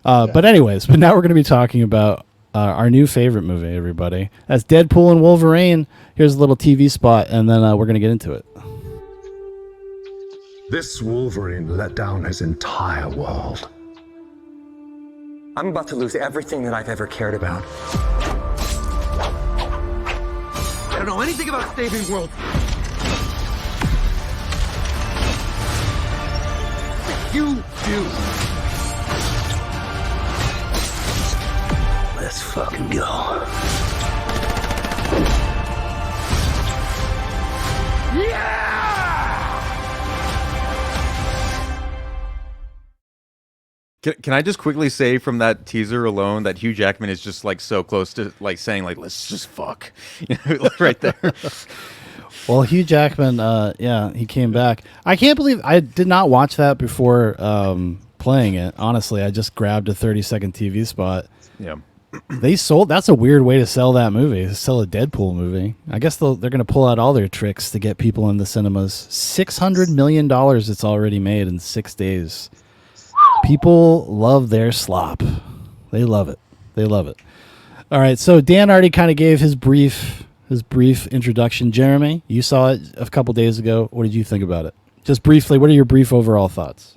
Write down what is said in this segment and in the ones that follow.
But anyways, but now we're going to be talking about our new favorite movie, everybody. That's Deadpool and Wolverine. Here's a little TV spot, and then we're going to get into it. This Wolverine let down his entire world. I'm about to lose everything that I've ever cared about. I don't know anything about saving world. You do. Let's fucking go. Can I just quickly say from that teaser alone that Hugh Jackman is just like so close to like saying like let's just fuck, right there. Well, Hugh Jackman, yeah, he came back. I can't believe I did not watch that before playing it. Honestly, I just grabbed a 30-second TV spot. Yeah. They sold. That's a weird way to sell that movie. To sell a Deadpool movie. I guess they're going to pull out all their tricks to get people in the cinemas. $600 million it's already made in 6 days. People love their slop. They love it. They love it. All right. So Dan already kind of gave his brief introduction. Jeremy, you saw it a couple days ago. What did you think about it? Just briefly, what are your brief overall thoughts?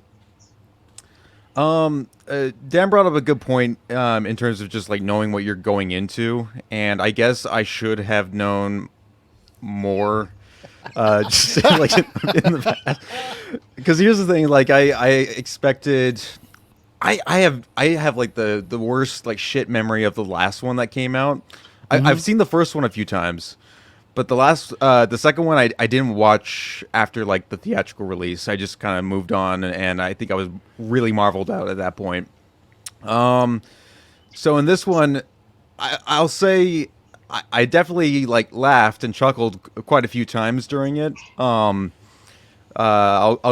Dan brought up a good point in terms of just like knowing what you're going into, and I guess I should have known more. Just like in the past, because here's the thing: like I expected. I have like the worst like shit memory of the last one that came out. I've seen the first one a few times, but the second one I didn't watch after like the theatrical release. I just kind of moved on, and I think I was really marveled out at that point. So in this one, I'll say I definitely like laughed and chuckled quite a few times during it. I'll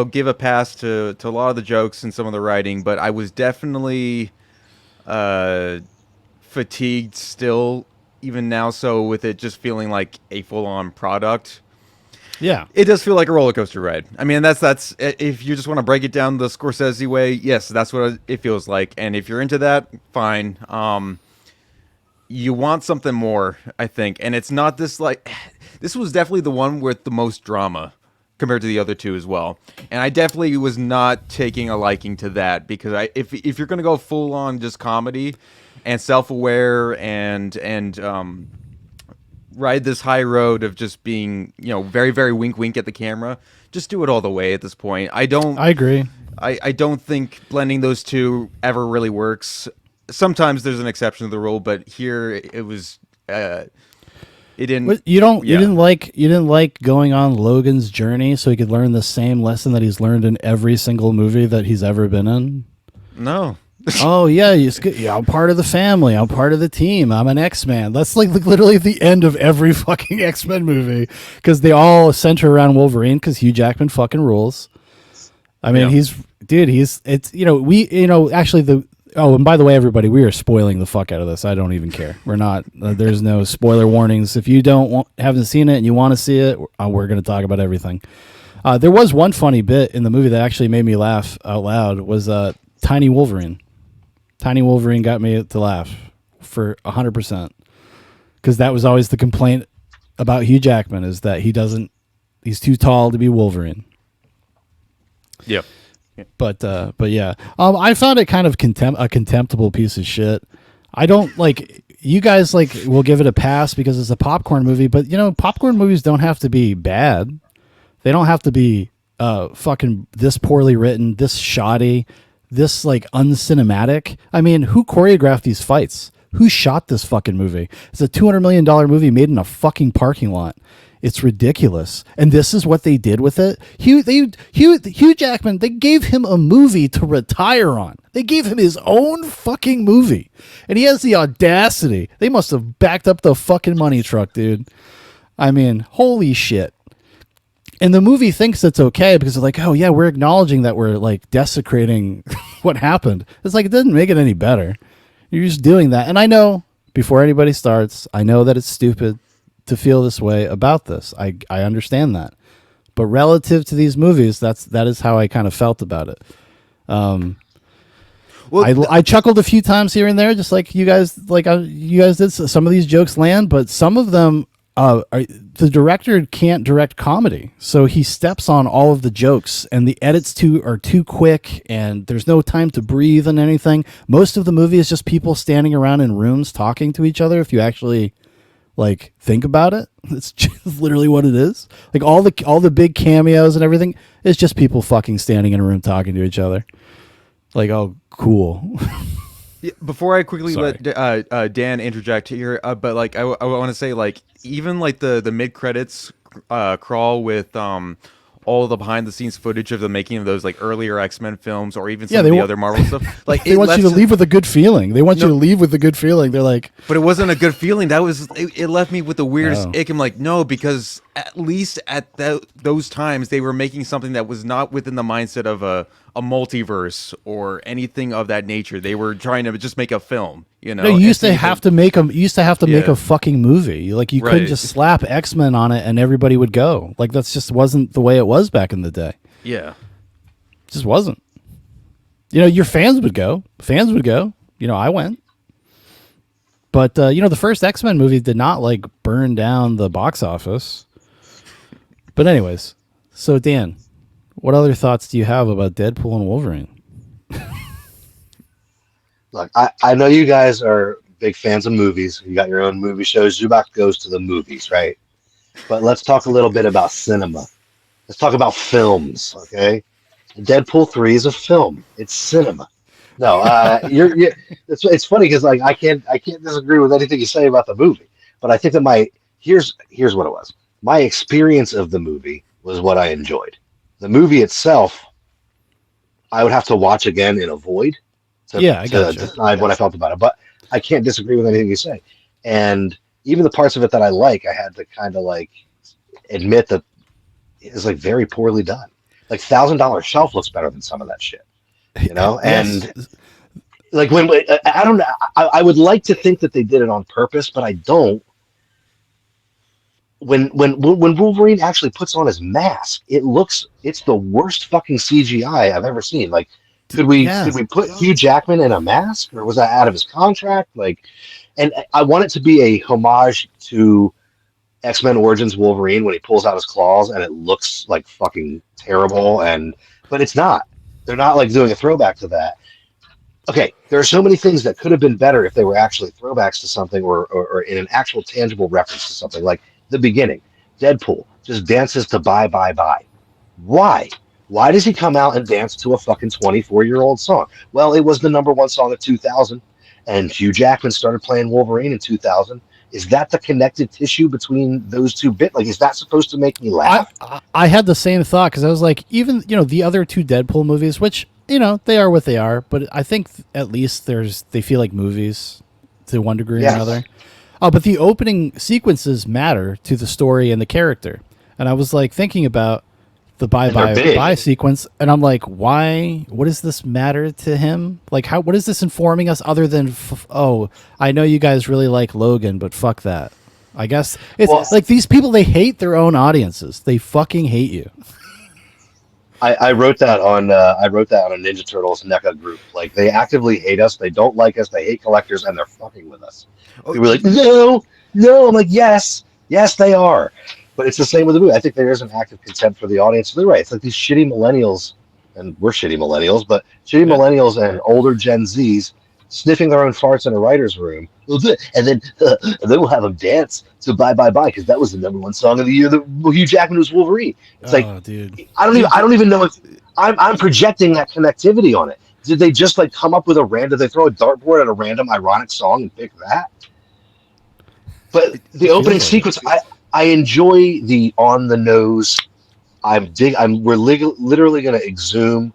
give a pass to a lot of the jokes and some of the writing, but I was definitely fatigued still. Even now, so with it just feeling like a full-on product, yeah, it does feel like a roller coaster ride. I mean, that's if you just want to break it down the Scorsese way, yes, that's what it feels like. And if you're into that, fine. You want something more, I think, and it's not this like this was definitely the one with the most drama compared to the other two as well. And I definitely was not taking a liking to that because if you're gonna go full-on just comedy and self-aware and ride this high road of just being, very, very wink at the camera, just do it all the way at this point. I agree. I don't think blending those two ever really works. Sometimes there's an exception to the rule, but here it was it didn't. But you didn't like going on Logan's journey so he could learn the same lesson that he's learned in every single movie that he's ever been in? No. Oh yeah, I'm part of the family. I'm part of the team. I'm an X-Man. That's like literally the end of every fucking X-Men movie because they all center around Wolverine because Hugh Jackman fucking rules. I mean, and by the way, everybody, we are spoiling the fuck out of this. I don't even care. We're not. There's no spoiler warnings. If you haven't seen it and you want to see it, we're going to talk about everything. There was one funny bit in the movie that actually made me laugh out loud. Was Tiny Wolverine. Tiny Wolverine got me to laugh for 100% because that was always the complaint about Hugh Jackman is that he's too tall to be Wolverine. Yep. But yeah, I found it kind of a contemptible piece of shit. I don't like you guys will give it a pass because it's a popcorn movie, but popcorn movies don't have to be bad. They don't have to be fucking this poorly written, this shoddy, this uncinematic. I mean, who choreographed these fights? Who shot this fucking movie? It's a $200 million movie made in a fucking parking lot. It's ridiculous. And this is what they did with it. Hugh Jackman, they gave him a movie to retire on. They gave him his own fucking movie. And he has the audacity. They must have backed up the fucking money truck, dude. I mean, holy shit. And the movie thinks it's okay because they're like, oh yeah, we're acknowledging that we're desecrating what happened. It's like, it doesn't make it any better. You're just doing that. And I know, before anybody starts, I know that it's stupid to feel this way about this. I understand that. But relative to these movies, that is how I kind of felt about it. I chuckled a few times here and there, just like you guys, you guys did. Some of these jokes land, but some of them, the director can't direct comedy, so he steps on all of the jokes, and the edits are too quick, and there's no time to breathe and anything. Most of the movie is just people standing around in rooms talking to each other. If you actually like think about it, it's just literally what it is. Like all the big cameos and everything is just people fucking standing in a room talking to each other. Like, oh, cool. Yeah, before I quickly Sorry. let Dan interject here, but like I want to say, like, even like the mid credits crawl with all the behind the scenes footage of the making of those like earlier X-Men films, or even some of the other Marvel stuff. Like They want you to leave with a good feeling. They want you to leave with a good feeling. They're like, but it wasn't a good feeling. That was it left me with the weirdest Oh. ick. I'm like, no, because at least at those times they were making something that was not within the mindset of a multiverse or anything of that nature. They were trying to just make a film. You know, no, you used to have to make them. You used to have to make Yeah. a fucking movie. Like you couldn't Right. just slap X-Men on it and everybody would go. Like that's just wasn't the way it was back in the day. Yeah. It just wasn't. You know, your fans would go. Fans would go. You know, I went. But you know, the first X-Men movie did not like burn down the box office. But anyways, so Dan, what other thoughts do you have about Deadpool and Wolverine? Look, I know you guys are big fans of movies. You got your own movie shows. Zubak goes to the movies, right? But let's talk a little bit about cinema. Let's talk about films, okay? Deadpool 3 is a film. It's cinema. No, it's funny because like I can't disagree with anything you say about the movie. But I think that here's what it was. My experience of the movie was what I enjoyed. The movie itself, I would have to watch again and avoid to decide what I felt about it. But I can't disagree with anything you say. And even the parts of it that I like, I had to kind of like admit that it's like very poorly done. Like $1,000 Shelf looks better than some of that shit, you know. And like when I don't know, I would like to think that they did it on purpose, but I don't. When Wolverine actually puts on his mask, it's the worst fucking CGI I've ever seen. Like, could we put Hugh Jackman in a mask, or was that out of his contract? Like, and I want it to be a homage to X-Men Origins Wolverine when he pulls out his claws and it looks like fucking terrible, but it's not. They're not like doing a throwback to that. Okay, there are so many things that could have been better if they were actually throwbacks to something or in an actual tangible reference to something. Like the beginning, Deadpool just dances to Bye Bye Bye. Why? Why does he come out and dance to a fucking 24-year-old song? Well, it was the #1 song of 2000, and Hugh Jackman started playing Wolverine in 2000. Is that the connective tissue between those two bits? Like, is that supposed to make me laugh? I had the same thought because I was like, even the other two Deadpool movies, which they are what they are, but I think at least they feel like movies to one degree or another. Oh, but the opening sequences matter to the story and the character, and I was like thinking about the Bye Bye Bye sequence, and I'm like, why? What does this matter to him? Like, what is this informing us other than, I know you guys really like Logan, but fuck that. I guess it's like these people, they hate their own audiences. They fucking hate you. I wrote that on a Ninja Turtles NECA group. Like, they actively hate us. They don't like us. They hate collectors, and they're fucking with us. They were like, no. I'm like, yes, they are. But it's the same with the movie. I think there is an active contempt for the audience. They're right. It's like these shitty millennials, and we're shitty millennials, but shitty millennials and older Gen Zs sniffing their own farts in a writer's room, and then we'll have them dance to Bye Bye Bye because that was the #1 song of the year that Hugh Jackman was Wolverine. It's dude. I don't even know if I'm projecting that connectivity on it. Did they just like come up with did they throw a dartboard at a random ironic song and pick that? But the opening sequence, I enjoy the on the nose. We're literally going to exhume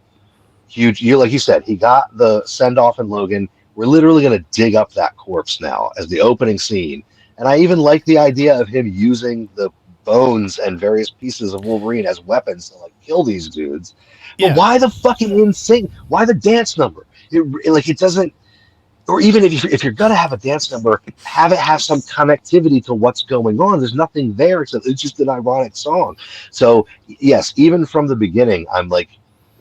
huge. Like you said, he got the send off in Logan. We're literally going to dig up that corpse now as the opening scene. And I even like the idea of him using the bones and various pieces of Wolverine as weapons to like kill these dudes. But why the fucking insane? Why the dance number? It doesn't. Or even if you're gonna have a dance number, have it have some connectivity to what's going on. There's nothing there except it's just an ironic song. So yes, even from the beginning, I'm like,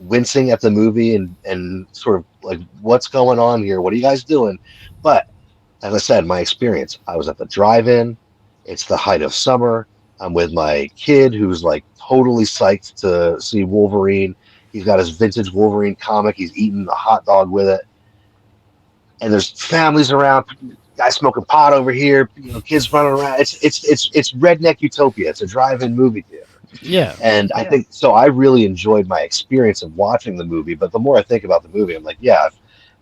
wincing at the movie and sort of like, what's going on here? What are you guys doing? But as I said, my experience, I was at the drive-in. It's the height of summer. I'm with my kid who's like totally psyched to see Wolverine. He's got his vintage Wolverine comic. He's eating a hot dog with it. And there's families around, guys smoking pot over here, kids running around. It's redneck utopia. It's a drive-in movie theater. Yeah. And I think so. I really enjoyed my experience of watching the movie. But the more I think about the movie, I'm like, yeah,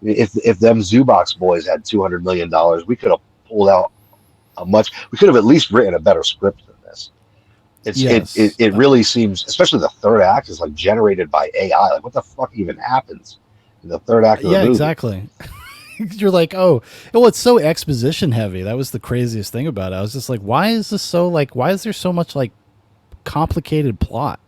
if them Zoobox boys had $200 million, we could have pulled out we could have at least written a better script than this. It really seems, especially the third act is like generated by AI. Like, what the fuck even happens in the third act of the movie? Exactly. You're like, oh, well, it's so exposition heavy. That was the craziest thing about it. I was just like, why is there so much like complicated plot?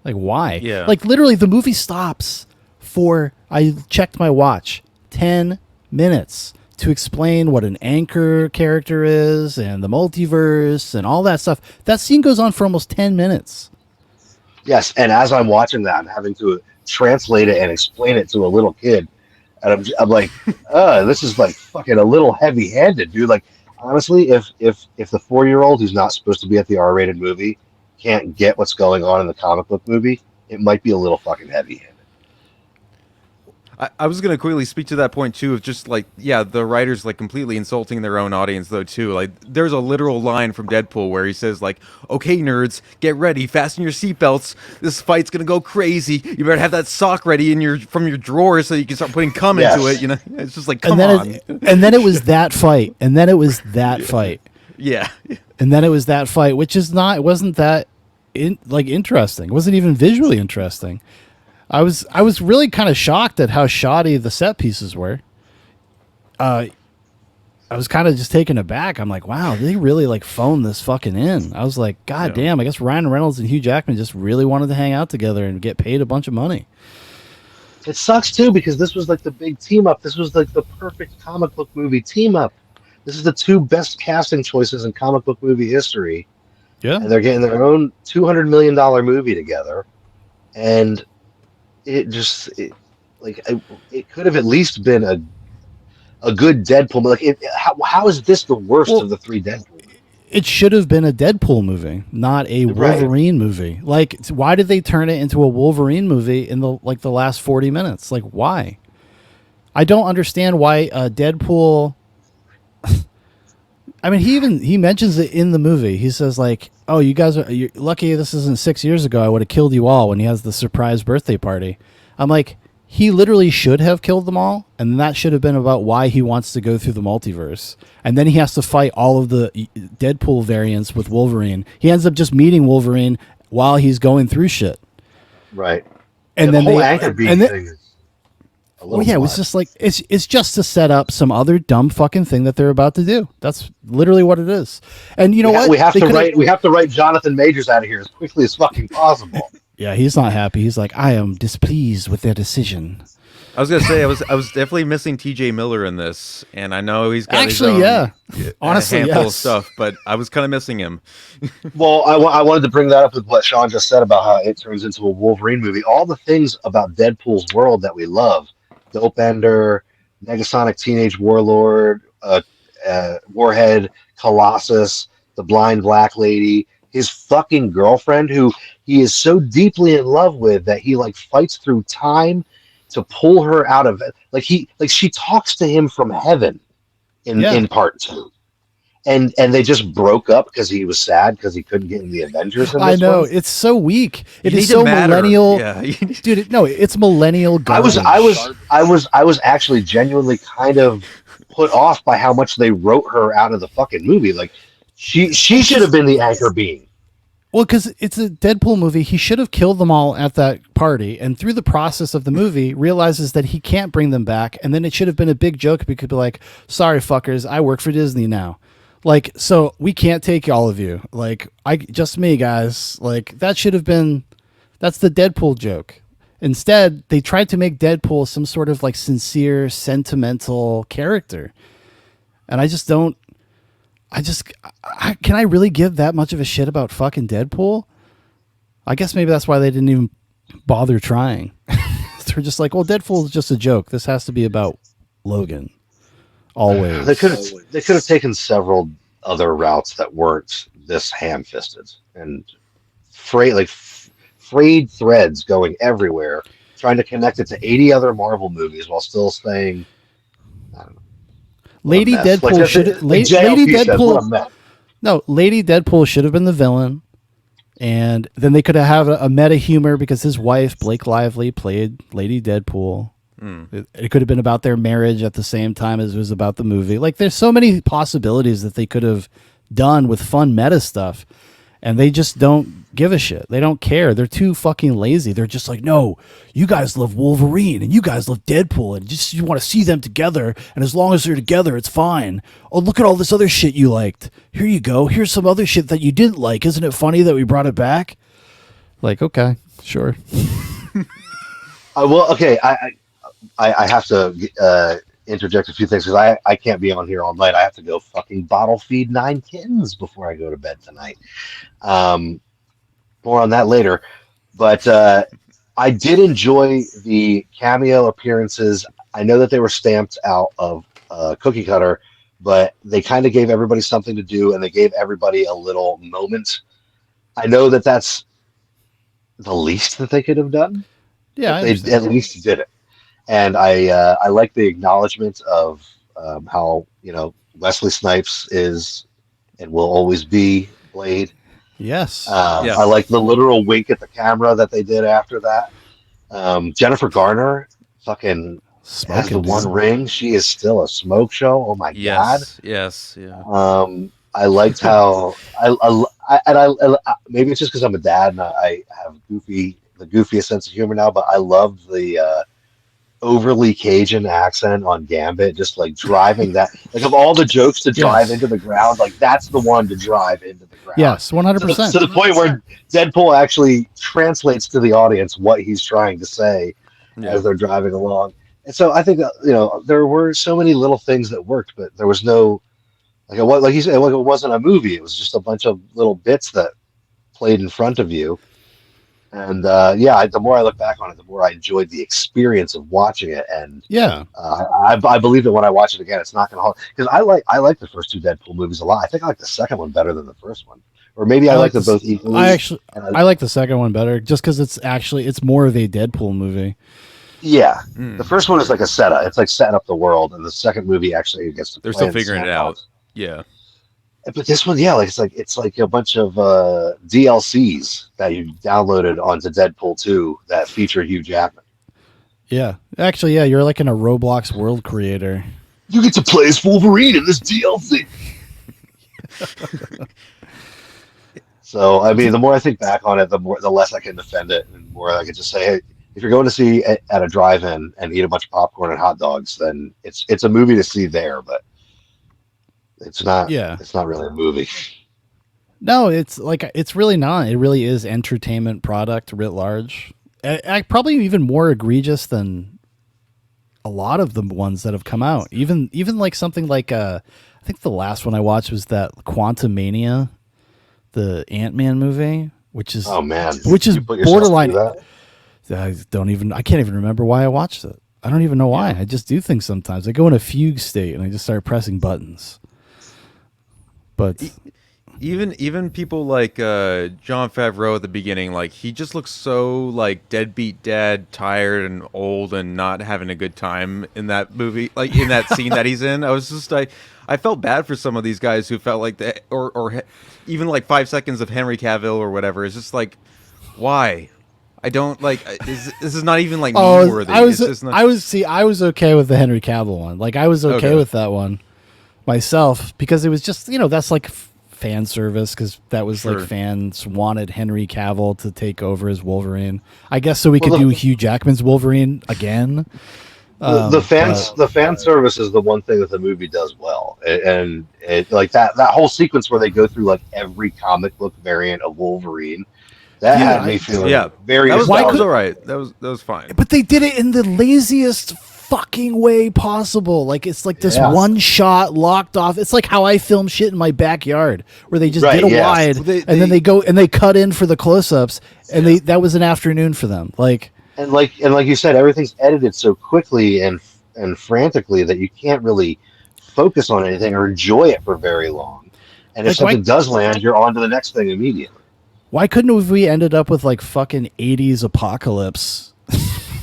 Like, why? Yeah. Like, literally, the movie stops for, I checked my watch, 10 minutes to explain what an anchor character is and the multiverse and all that stuff. That scene goes on for almost 10 minutes. Yes, and as I'm watching that, I'm having to translate it and explain it to a little kid. And I'm like, this is like fucking a little heavy-handed, dude. Like, honestly, if the 4-year-old who's not supposed to be at the R-rated movie can't get what's going on in the comic book movie, it might be a little fucking heavy-handed. I was going to quickly speak to that point, too, of just, like, yeah, the writers, like, completely insulting their own audience, though, too. Like, there's a literal line from Deadpool where he says, like, okay, nerds, get ready, fasten your seatbelts, this fight's going to go crazy, you better have that sock ready from your drawer so you can start putting cum into it, It's just like, come on. And then it was that fight. And then it was that fight. Yeah. And then it was that fight, which is not, it wasn't that, interesting. It wasn't even visually interesting. I was really kind of shocked at how shoddy the set pieces were. I was kind of just taken aback. I'm like, wow, they really like phoned this fucking in. I was like, God damn, I guess Ryan Reynolds and Hugh Jackman just really wanted to hang out together and get paid a bunch of money. It sucks too because this was like the big team up. This was like the perfect comic book movie team up. This is the two best casting choices in comic book movie history. Yeah. And they're getting their own $200 million movie together. And it could have at least been a good Deadpool. Like, how is this the worst of the three Deadpool? It should have been a Deadpool movie, not a Wolverine movie. Like, why did they turn it into a Wolverine movie in the last 40 minutes? Like, why? I don't understand why Deadpool. I mean, he mentions it in the movie. He says like, "Oh, you're lucky this isn't 6 years ago. I would have killed you all." When he has the surprise birthday party, I'm like, he literally should have killed them all, and that should have been about why he wants to go through the multiverse. And then he has to fight all of the Deadpool variants with Wolverine. He ends up just meeting Wolverine while he's going through shit. Right. And then the whole anchor beat thing is well, yeah, it was just like it's just to set up some other dumb fucking thing that they're about to do. That's literally what it is. And you know what? We have to write Jonathan Majors out of here as quickly as fucking possible. Yeah, he's not happy. He's like, I am displeased with their decision. I was gonna say I was definitely missing T.J. Miller in this, and I know he's got actually his own, honestly, handful of stuff, but I was kind of missing him. Well, I wanted to bring that up with what Sean just said about how it turns into a Wolverine movie. All the things about Deadpool's world that we love. Dope Ender, Negasonic Teenage Warlord, Warhead, Colossus, the Blind Black Lady, his fucking girlfriend, who he is so deeply in love with that he like fights through time to pull her out of it. Like she talks to him from heaven in part 2. And they just broke up because he was sad because he couldn't get in the Avengers. I know, it's so weak. It is so millennial, dude. It's millennial. I was actually genuinely kind of put off by how much they wrote her out of the fucking movie. Like she should have been the anchor being. Well, because it's a Deadpool movie, he should have killed them all at that party, and through the process of the movie, realizes that he can't bring them back, and then it should have been a big joke. We could be like, "Sorry, fuckers, I work for Disney now." Like, so we can't take all of you. Like, just me, guys. Like, that should have been, that's the Deadpool joke. Instead, they tried to make Deadpool some sort of like sincere, sentimental character. And I just don't, can I really give that much of a shit about fucking Deadpool? I guess maybe that's why they didn't even bother trying. They're just like, well, Deadpool is just a joke. This has to be about Logan. Always. They could have taken several other routes that weren't this ham-fisted and frayed threads going everywhere, trying to connect it to 80 other Marvel movies while still staying. I don't know. Lady Deadpool should. Lady Deadpool. No, Lady Deadpool should have been the villain, and then they could have a meta humor because his wife Blake Lively played Lady Deadpool. It could have been about their marriage at the same time as it was about the movie. Like, there's so many possibilities that they could have done with fun meta stuff, and they just don't give a shit. They don't care. They're too fucking lazy. They're just like, no, you guys love Wolverine and you guys love Deadpool, and just you want to see them together, and as long as they're together, it's fine. Oh, look at all this other shit you liked. Here you go. Here's some other shit that you didn't like. Isn't it funny that we brought it back? Like, okay, sure. Well, okay, I have to interject a few things because I can't be on here all night. I have to go fucking bottle feed 9 kittens before I go to bed tonight. More on that later. But I did enjoy the cameo appearances. I know that they were stamped out of Cookie Cutter, but they kind of gave everybody something to do, and they gave everybody a little moment. I know that that's the least that they could have done. Yeah, they at least did it. And I like the acknowledgement of how, Wesley Snipes is and will always be Blade. Yes. I like the literal wink at the camera that they did after that. Jennifer Garner fucking has the One Ring. She is still a smoke show. Oh my god. Yes. Yeah. I liked how maybe it's just because I'm a dad and I have the goofiest sense of humor now, but I loved the overly Cajun accent on Gambit, just like driving that, like of all the jokes to drive into the ground, like that's the one to drive into the ground. Yes, 100%. To the point where Deadpool actually translates to the audience what he's trying to say as they're driving along. And so I think there were so many little things that worked, but there was no like you said, like it wasn't a movie. It was just a bunch of little bits that played in front of you. And the more I look back on it, the more I enjoyed the experience of watching it. And I believe that when I watch it again, it's not going to hold, because I like the first two Deadpool movies a lot. I think I like the second one better than the first one, or maybe I like them both equally. I like the second one better, just because it's more of a Deadpool movie. Yeah, the first one is like a setup. It's like setting up the world, and the second movie actually gets to. They're still figuring it out. Yeah. But this one, it's like a bunch of DLCs that you downloaded onto Deadpool 2 that feature Hugh Jackman. Yeah, actually, you're like in a Roblox world creator. You get to play as Wolverine in this DLC. So, I mean, the more I think back on it, the less I can defend it, and the more I can just say, hey, if you're going to see it at a drive-in and eat a bunch of popcorn and hot dogs, then it's a movie to see there, but it's not. Yeah, it's not really a movie. No, it's really not. It really is entertainment product writ large. Probably even more egregious than a lot of the ones that have come out. Even like something like I think the last one I watched was that Quantumania, the Ant-Man movie, which is borderline. I can't even remember why I watched it. I don't even know why. I just do things sometimes. I go in a fugue state and I just start pressing buttons. But even people like Jon Favreau at the beginning, like he just looks so like deadbeat dad, tired and old and not having a good time in that movie, like in that scene that he's in. I was just like, I felt bad for some of these guys who felt like that, or even like 5 seconds of Henry Cavill or whatever. It's just like, why? I don't like. This is not even like meme worthy. I was okay with the Henry Cavill one. Like I was okay with that one myself, because it was just, that's like fan service, because that was like fans wanted Henry Cavill to take over as Wolverine, I guess, so we could do Hugh Jackman's Wolverine again. The fan service is the one thing that the movie does well, and it, like that whole sequence where they go through like every comic book variant of Wolverine. That had me feeling very. That was all right. That was fine. But they did it in the laziest fucking way possible. Like it's like this Yeah. one shot locked off. It's like how I film shit in my backyard, where they just Right, did a yes. wide, Well, and then they go and they cut in for the close-ups, and that was an afternoon for them. Like, And like you said, everything's edited so quickly and frantically that you can't really focus on anything or enjoy it for very long. And if Like, something does land, you're on to the next thing immediately. why couldn't we ended up with like fucking 80s apocalypse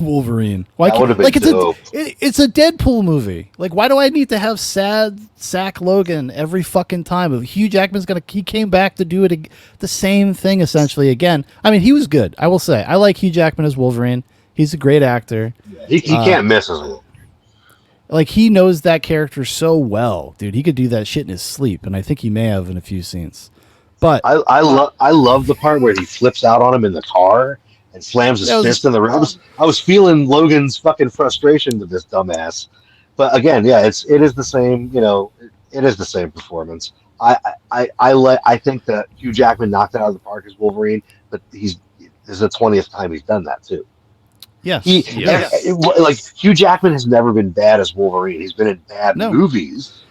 Wolverine? Why That would've been like dope. it's a Deadpool movie. Like, why do I need to have sad sack Logan every fucking time? Hugh Jackman's he came back to do the same thing essentially again. I mean, he was good. I will say I like Hugh Jackman as Wolverine. He's a great actor. He can't miss as well. Like, he knows that character so well, dude. He could do that shit in his sleep, and I think he may have in a few scenes. But I love the part where he flips out on him in the car and slams his That was- fist in the ribs. I was feeling Logan's fucking frustration with this dumbass. But again, yeah, it is the same. It is the same performance. I think that Hugh Jackman knocked it out of the park as Wolverine, but this is the 20th time he's done that too. yes, Like Hugh Jackman has never been bad as Wolverine. He's been in bad No. movies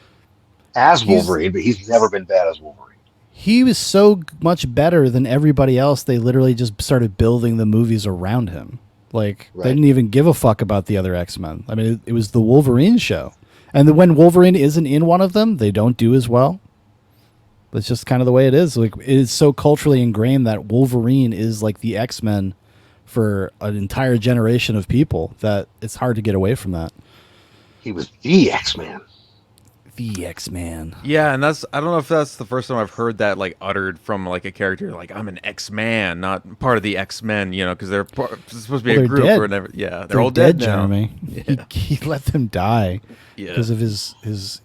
as Wolverine, but he's never been bad as Wolverine. he was so much better than everybody else. They literally just started building the movies around him. Like, Right. they didn't even give a fuck about the other X-Men. I mean, it was the Wolverine show. And when Wolverine isn't in one of them, they don't do as well. That's just kind of the way it is. Like, it is so culturally ingrained that Wolverine is like the X-Men for an entire generation of people that it's hard to get away from that. He was the X-Man. The X-Man. Yeah, and I don't know if that's the first time I've heard that like uttered from like a character. Like, I'm an X-Man, not part of the X-Men. Because they're supposed to be Well, a they're group dead. or whatever. Yeah, They're all dead, now. Jeremy. Yeah. He let them die Yeah. because of his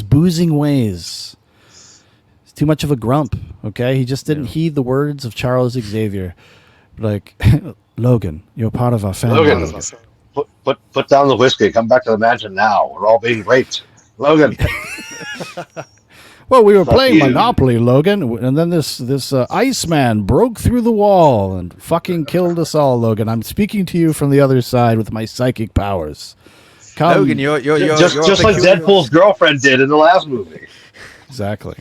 boozing ways. He's too much of a grump. Okay, he just didn't heed the words of Charles Xavier. Like, Logan, you're part of our family. Logan, put down the whiskey. Come back to the mansion now. We're all being raped. Logan. Well, we were Fuck playing you. Monopoly, Logan, and then this Iceman broke through the wall and fucking killed us all, Logan. I'm speaking to you from the other side with my psychic powers. Come, Logan, you're just like Deadpool's girlfriend did in the last movie. exactly.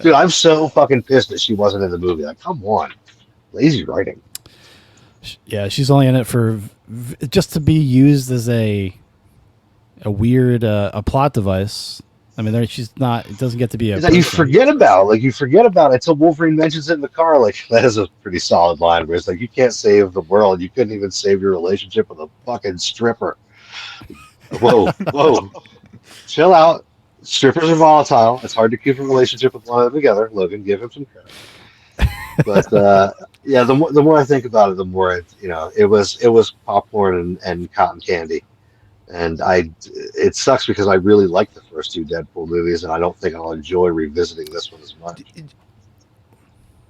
Dude, I'm so fucking pissed that she wasn't in the movie. Like, come on. Lazy writing. Yeah, she's only in it for just to be used as a weird a plot device. I mean, she's not. It doesn't get to be a. That you person. forget about. Like, you forget about it until Wolverine mentions it in the car. Like, that is a pretty solid line where it's like, you can't save the world. You couldn't even save your relationship with a fucking stripper. Whoa, whoa. Chill out. Strippers are volatile. It's hard to keep a relationship with one of them together. Logan, give him some credit. But yeah, the more I think about it, the more it was popcorn and cotton candy, and it sucks because I really like the first two Deadpool movies, and I don't think I'll enjoy revisiting this one as much.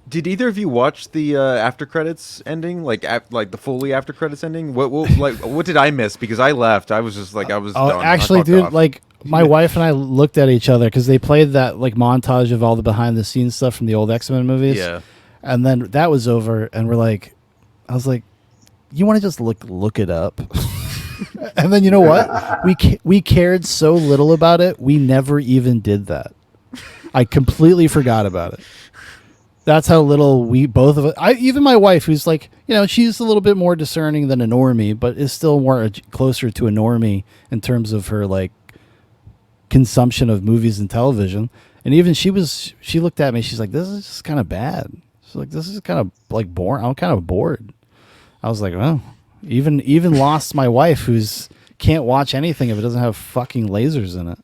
Did either of you watch the after credits ending, like the Foley after credits ending? What did I miss? Because I left. I was just like I was. Oh, done. I actually, fucked dude, off. like my wife and I looked at each other because they played that like montage of all the behind the scenes stuff from the old X-Men movies. Yeah. And then that was over, and I was like, you want to just look it up? And then you know what? We cared so little about it, we never even did that. I completely forgot about it. That's how little we both of us. Even my wife, who's like, she's a little bit more discerning than a normie, but is still more closer to a normie in terms of her like consumption of movies and television. And even she looked at me. She's like, "This is just kind of bad." She's like, "This is kind of like boring. I'm kind of bored." I was like, "Well, even lost my wife, who's can't watch anything if it doesn't have fucking lasers in it."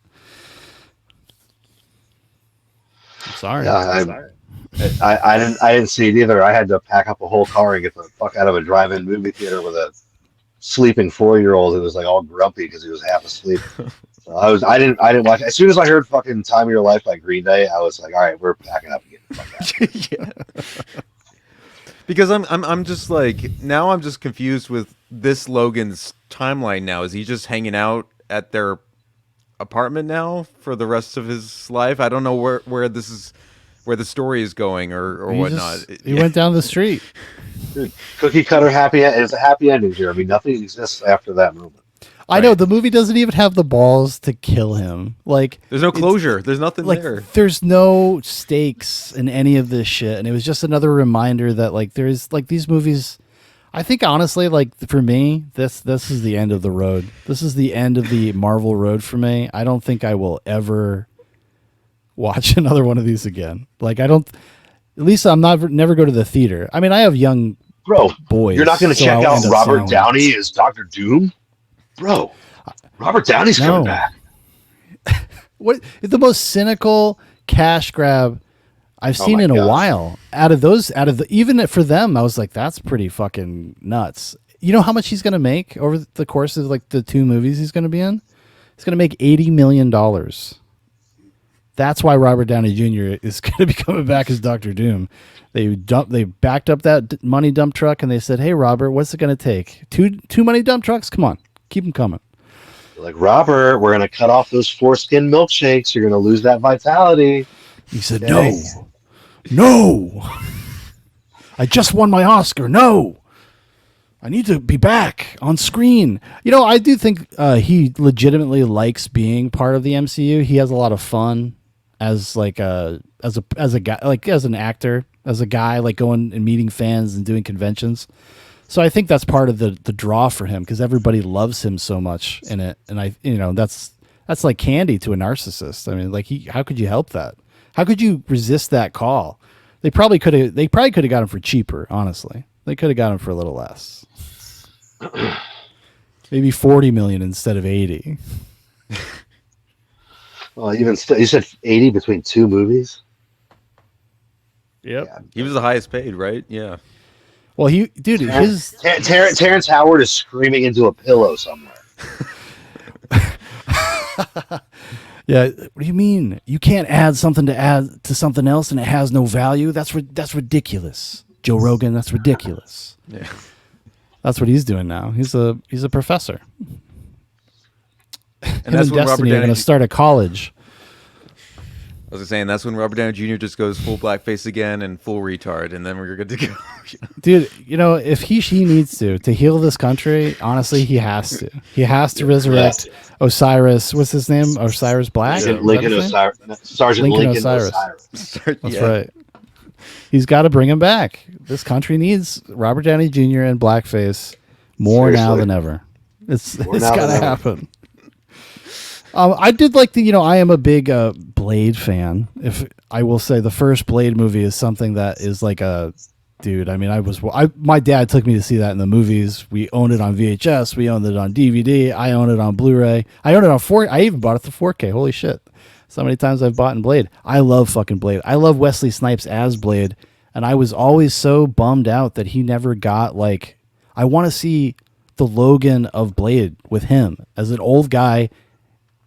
I'm sorry. Yeah, I didn't see it either. I had to pack up a whole car and get the fuck out of a drive-in movie theater with a sleeping 4-year-old who was like all grumpy because he was half asleep. So I didn't watch. As soon as I heard fucking "Time of Your Life" by Green Day, I was like, all right, we're packing up and getting the fuck out. Yeah. Because I'm just like, now I'm just confused with this Logan's timeline now. Is he just hanging out at their apartment now for the rest of his life? I don't know where this is, where the story is going or whatnot. He went down the street. Dude, cookie cutter happy. It's a happy ending, Jeremy. Nothing exists after that moment. I know the movie doesn't even have the balls to kill him. Like, there's no closure. There's nothing like, there. There's no stakes in any of this shit, and it was just another reminder that like there's like these movies. I think honestly, like for me, this is the end of the road. This is the end of the Marvel road for me. I don't think I will ever watch another one of these again. Like I don't. At least I'm never go to the theater. I mean, I have young boys. You're not going to so check I'll out end up Robert seeing Downey as Doctor Doom, bro. Robert Downey's coming back. What the most cynical cash grab I've seen in a while. Even for them, I was like, that's pretty fucking nuts. You know how much he's going to make over the course of like the 2 movies he's going to be in? He's going to make $80 million. That's why Robert Downey Jr. is going to be coming back as Doctor Doom. They backed up that money dump truck and they said, "Hey, Robert, what's it going to take? Two money dump trucks? Come on, keep them coming." Like, Robert, we're going to cut off those foreskin milkshakes. You're going to lose that vitality. He said, No. I just won my Oscar. No. I need to be back on screen. You know, I do think he legitimately likes being part of the MCU. He has a lot of fun as like as a guy, like as an actor, as a guy, like going and meeting fans and doing conventions. So I think that's part of the draw for him because everybody loves him so much in it, and that's like candy to a narcissist. I mean, like how could you help that? How could you resist that call? They probably could have got him for cheaper. Honestly, they could have got him for a little less, maybe 40 million instead of 80. Well, even you said 80 between 2 movies. Yep, yeah. He was the highest paid, right? Yeah. Well, Terrence Howard is screaming into a pillow somewhere. Yeah, what do you mean? You can't add something to something else and it has no value? That's ridiculous. Joe Rogan, that's ridiculous. Yeah. That's what he's doing now. He's a professor. And that's when Destiny are going to start a college. I was saying that's when Robert Downey Jr. just goes full blackface again and full retard, and then we're good to go. Dude, if she needs to heal this country, honestly, he has to. He has to resurrect Osiris. What's his name? Osiris Black? Lincoln Osiris. Sergeant Lincoln Osiris. That's right. He's got to bring him back. This country needs Robert Downey Jr. and blackface more now than ever. It's got to happen. I did like I am a big Blade fan. If I will say the first Blade movie is something that is like dude. I mean, my dad took me to see that in the movies. We owned it on VHS. We owned it on DVD. I own it on Blu-ray. I own it on 4. I even bought it to 4K. Holy shit. So many times I've bought in Blade. I love fucking Blade. I love Wesley Snipes as Blade. And I was always so bummed out that he never got I want to see the Logan of Blade with him as an old guy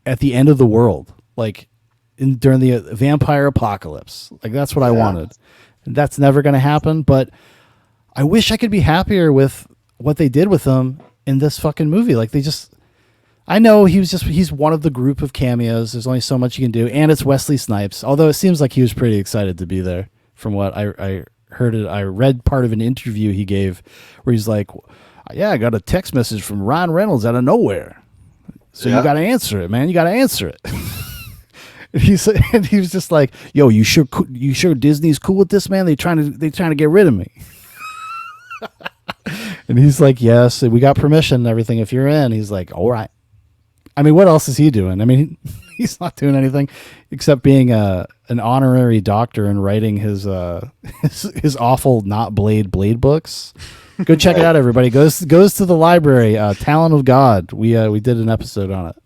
at the end of the world, during the vampire apocalypse. That's what I wanted. And that's never going to happen, but I wish I could be happier with what they did with him in this fucking movie. I know he's one of the group of cameos. There's only so much you can do. And it's Wesley Snipes, although it seems like he was pretty excited to be there from what I heard. I read part of an interview he gave where he's like, yeah, I got a text message from Ryan Reynolds out of nowhere. So you got to answer it, man. You got to answer it. He was just like, "Yo, you sure Disney's cool with this, man? They trying to get rid of me." And he's like, "Yes, we got permission and everything. If you're in," he's like, "All right." I mean, what else is he doing? I mean, he's not doing anything except being an honorary doctor and writing his awful not Blade books. Go check it out, everybody. Goes to the library. Talent of God. We did an episode on it.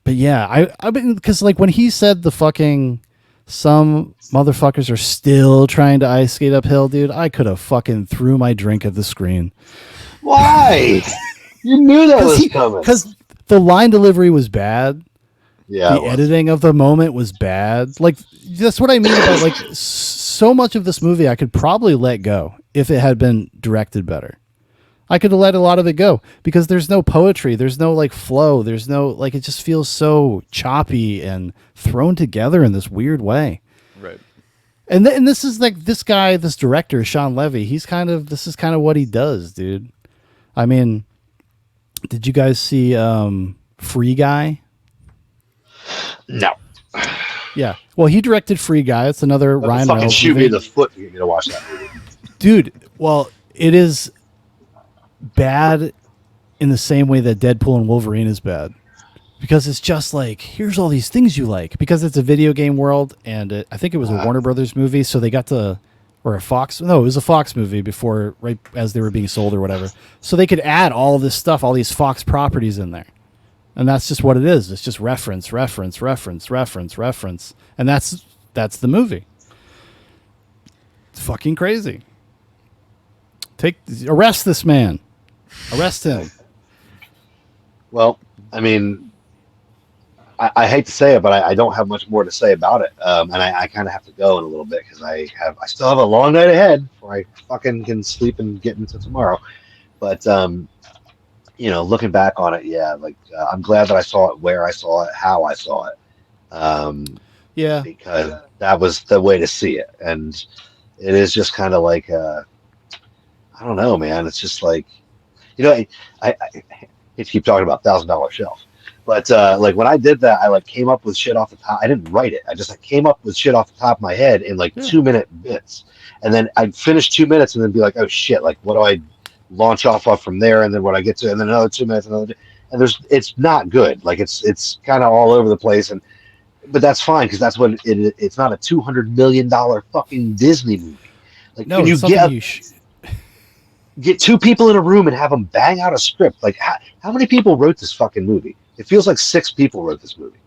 But yeah, I mean, because when he said the fucking some motherfuckers are still trying to ice skate uphill, dude, I could have fucking threw my drink at the screen. Why? You knew that was coming. Because the line delivery was bad. Yeah, the editing of the moment was bad. That's what I mean about so much of this movie I could probably let go if it had been directed better. I could have let a lot of it go because there's no poetry, there's no like flow, there's no like it just feels so choppy and thrown together in this weird way. Right. And and this is like this guy, this director, Sean Levy. This is kind of what he does, dude. I mean, did you guys see Free Guy? No. Yeah. Well, he directed Free Guy. It's another Ryan Fucking Reynolds shoot movie. me in the foot to get me to watch that movie. Dude, well, it is bad in the same way that Deadpool and Wolverine is bad. Because it's just like, here's all these things you like. Because it's a video game world, and I think it was a Warner Brothers movie, so they got to, or a Fox, no, it was a Fox movie before, right as they were being sold or whatever. So they could add all this stuff, all these Fox properties in there. And that's just what it is. It's just reference, reference, reference, reference, reference. And that's the movie. It's fucking crazy. Arrest this man. Arrest him. Well, I mean, I hate to say it, but I don't have much more to say about it. And I kind of have to go in a little bit because I still have a long night ahead before I fucking can sleep and get into tomorrow. But you know, looking back on it, yeah, like I'm glad that I saw it, where I saw it, how I saw it. Yeah, because that was the way to see it, and it is just kind of like I don't know, man. It's just like, you know, I hate to keep talking about $1,000 shelf, but like when I did that, I like came up with shit off the top. I didn't write it. I just like came up with shit off the top of my head in like 2-minute bits, and then I'd finish 2 minutes and then be like, oh shit, like what do I launch off from there, and then when I get to, and then another 2 minutes, and it's not good. Like it's kind of all over the place, but that's fine because that's what it's not a $200 million fucking Disney movie. Like no, when you get two people in a room and have them bang out a script. Like how many people wrote this fucking movie? It feels like 6 people wrote this movie.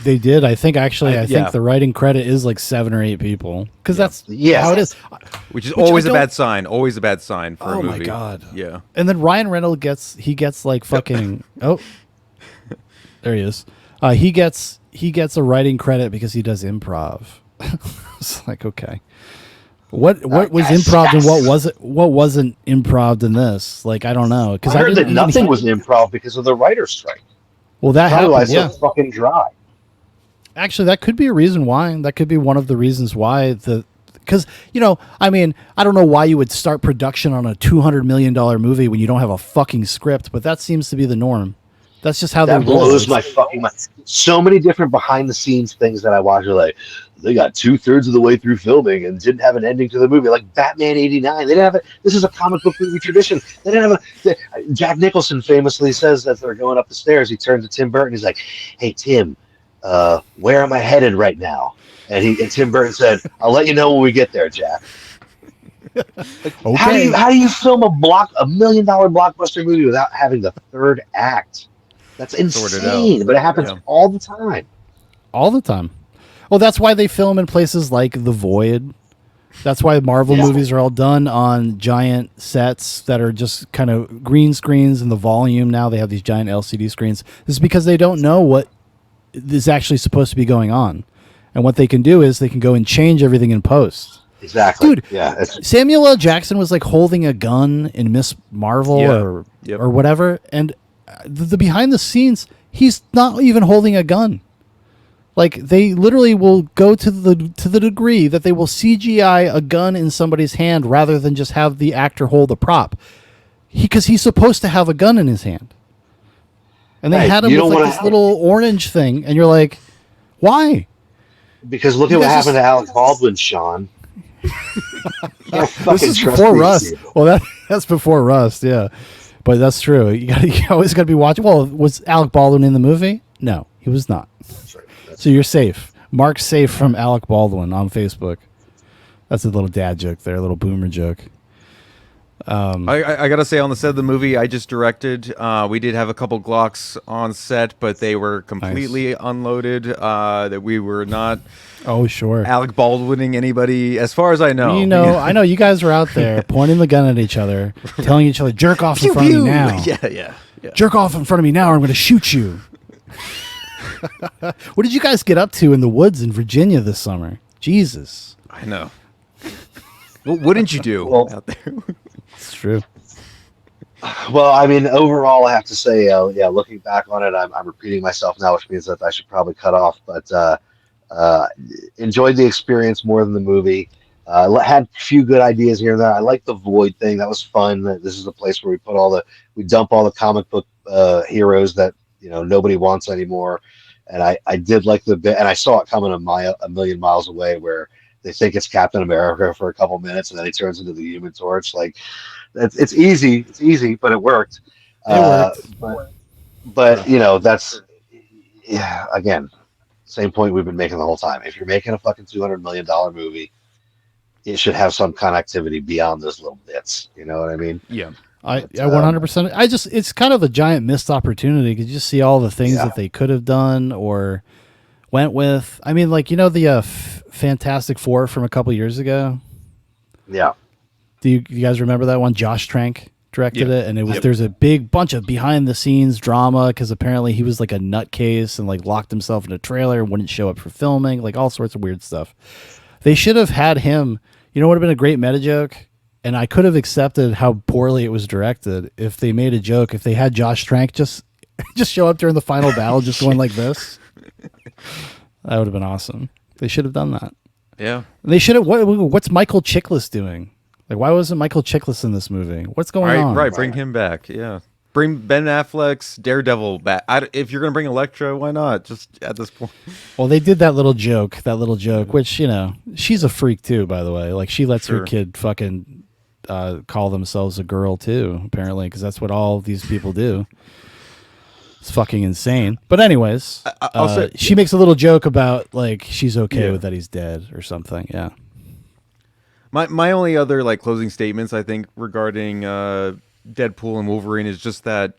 They did. I think actually, I think the writing credit is like 7 or 8 people because that's how it is. Which is always a bad sign. Always a bad sign for a movie. Oh my god. Yeah. And then Ryan Reynolds gets like fucking oh, there he is. He gets a writing credit because he does improv. It's like, okay, what was improv and what wasn't improv in this? Like, I don't know, because I heard that nothing was improv because of the writer's strike. Well, that happened. Yeah, so fucking dry. Actually, that could be a reason why. That could be one of the reasons why because, you know, I mean, I don't know why you would start production on a $200 million movie when you don't have a fucking script, but that seems to be the norm. That's just how that they blows my fucking mind. So many different behind the scenes things that I watch are like, they got 2/3 of the way through filming and didn't have an ending to the movie. Like Batman '89, they didn't have it. This is a comic book movie tradition. They didn't have Jack Nicholson famously says as they're going up the stairs, he turns to Tim Burton. He's like, "Hey Tim, where am I headed right now?" And Tim Burton said, "I'll let you know when we get there, Jack." Like, okay. How do you film a $1 million blockbuster movie without having the third act? That's insane, but it happens all the time. All the time. Well, that's why they film in places like The Void. That's why Marvel movies are all done on giant sets that are just kind of green screens in the volume. Now they have these giant LCD screens. This is because they don't know what is actually supposed to be going on. And what they can do is they can go and change everything in post. Exactly. Dude, yeah, Samuel L. Jackson was like holding a gun in Miss Marvel or whatever. And the behind the scenes, he's not even holding a gun. Like, they literally will go to the degree that they will CGI a gun in somebody's hand rather than just have the actor hold a prop. Because he's supposed to have a gun in his hand. And they had him with like this little orange thing, and you're like, why? Because look at what happened to Alec Baldwin, Sean. This is before Rust. Well, that's before Rust, yeah. But that's true. You always got to be watching. Well, was Alec Baldwin in the movie? No, he was not. That's right. So you're safe. Mark's safe from Alec Baldwin on Facebook. That's a little dad joke there, a little boomer joke. I gotta say, on the set of the movie I just directed, we did have a couple Glocks on set, but they were completely unloaded. That we were not. Oh, sure. Alec Baldwining anybody, as far as I know. You know, I know you guys were out there pointing the gun at each other, telling each other, "Jerk off in front of me now." Yeah. Jerk off in front of me now, or I'm going to shoot you. What did you guys get up to in the woods in Virginia this summer? Jesus. I know. What wouldn't you do out there? It's true. Well, I mean, overall, I have to say, yeah, looking back on it, I'm repeating myself now, which means that I should probably cut off. But uh, enjoyed the experience more than the movie. Had a few good ideas here and there. I like the Void thing. That was fun. This is a place where we dump all the comic book heroes that nobody wants anymore. And I did like the bit, and I saw it coming a million miles away, where they think it's Captain America for a couple minutes, and then he turns into the Human Torch. Like it's easy, but it worked. It worked. But that's yeah. Again, same point we've been making the whole time. If you're making a fucking $200 million movie, it should have some connectivity beyond those little bits. You know what I mean? Yeah. I 100%. It's kind of a giant missed opportunity because you just see all the things that they could have done or went with. I mean, like the Fantastic Four from a couple years ago. Yeah. Do you guys remember that one? Josh Trank directed it, and it was there's a big bunch of behind the scenes drama because apparently he was like a nutcase and like locked himself in a trailer and wouldn't show up for filming, like all sorts of weird stuff. They should have had him. You know what would have been a great meta joke? And I could have accepted how poorly it was directed if they made a joke. If they had Josh Trank just show up during the final battle, just going like this, that would have been awesome. They should have done that. Yeah. They should have. What's Michael Chiklis doing? Like, why wasn't Michael Chiklis in this movie? What's going on? Right, bring him back. Yeah. Bring Ben Affleck's Daredevil back. If you're going to bring Elektra, why not? Just at this point. Well, they did that little joke, which, she's a freak too, by the way. Like, she lets her kid fucking call themselves a girl too, apparently, because that's what all these people do. It's fucking insane. But anyways, she makes a little joke about, like, she's okay with that he's dead or something. Yeah. My only other like closing statements, I think, regarding Deadpool and Wolverine is just that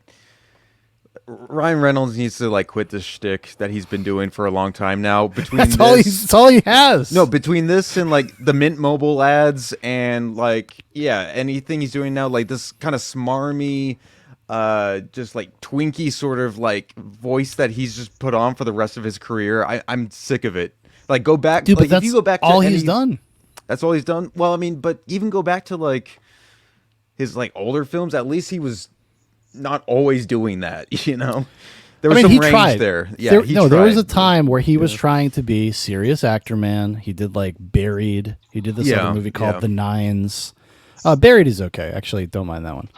Ryan Reynolds needs to like quit this shtick that he's been doing for a long time now. Between that's all he has. No, between this and like the Mint Mobile ads and like anything he's doing now, like this kind of smarmy, just like Twinkie sort of like voice that he's just put on for the rest of his career. I'm sick of it. Like go back, dude. like But if you go back to all he's done. That's all he's done. Well, I mean, but even go back to like his like older films. At least he was not always doing that. There was some he range tried. there. Yeah, there was a time where he was trying to be serious actor, man. He did like Buried. He did this other movie called The Nines. Buried is okay. Actually, don't mind that one.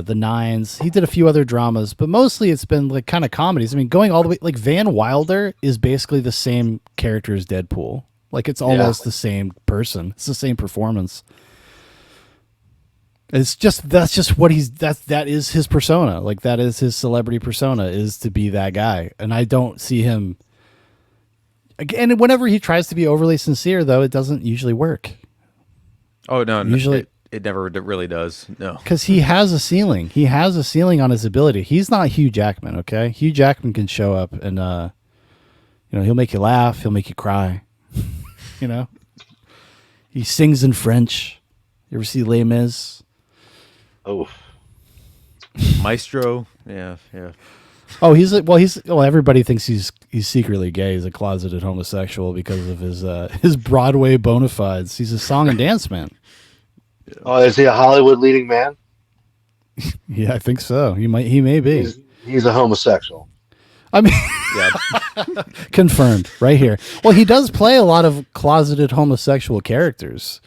The Nines. He did a few other dramas, but mostly it's been like kind of comedies. I mean, going all the way, like Van Wilder is basically the same character as Deadpool. Like it's almost the same person. It's the same performance. That's just what that is his persona. Like that is his celebrity persona, is to be that guy. And I don't see him again. Whenever he tries to be overly sincere, though, it doesn't usually work. Oh no! Usually it never really does. No, because he has a ceiling. He has a ceiling on his ability. He's not Hugh Jackman. Okay, Hugh Jackman can show up and he'll make you laugh. He'll make you cry. He sings in French. You ever see Les Mis? Oh, Maestro. Yeah. Oh, everybody thinks he's secretly gay. He's a closeted homosexual because of his Broadway bona fides. He's a song and dance man. Oh, is he a Hollywood leading man? Yeah, I think so. He may be. He's a homosexual. I mean, confirmed right here. Well, he does play a lot of closeted homosexual characters.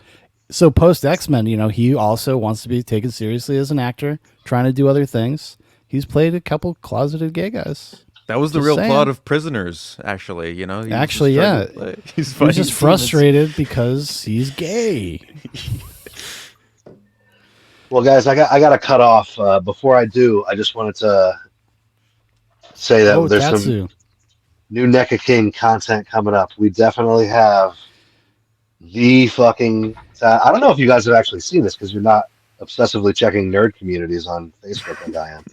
So post X-Men, he also wants to be taken seriously as an actor, trying to do other things. He's played a couple closeted gay guys. That was the real plot of Prisoners, actually. He He's just frustrated because he's gay. Well, guys, I got to cut off. Before I do, I just wanted to say that there's some new NECA King content coming up. We definitely have the fucking... I don't know if you guys have actually seen this because you're not obsessively checking nerd communities on Facebook like I am.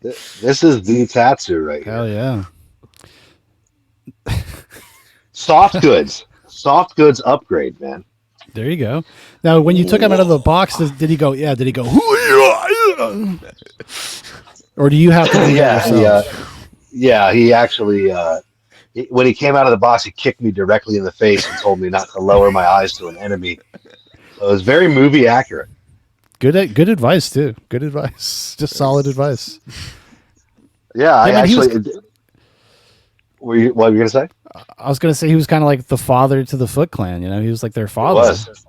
This is the Tatsu right here. Hell yeah. Soft goods upgrade, man. There you go. Now, when you took him out of the box, did he go? Or do you have to do that yourself? He actually, when he came out of the box, he kicked me directly in the face and told me not to lower my eyes to an enemy. So it was very movie accurate. Good advice too. Good advice. Just solid advice. Yeah, I man, actually. What were you gonna say? I was gonna say he was kind of like the father to the Foot Clan. You know, he was like their He father. was.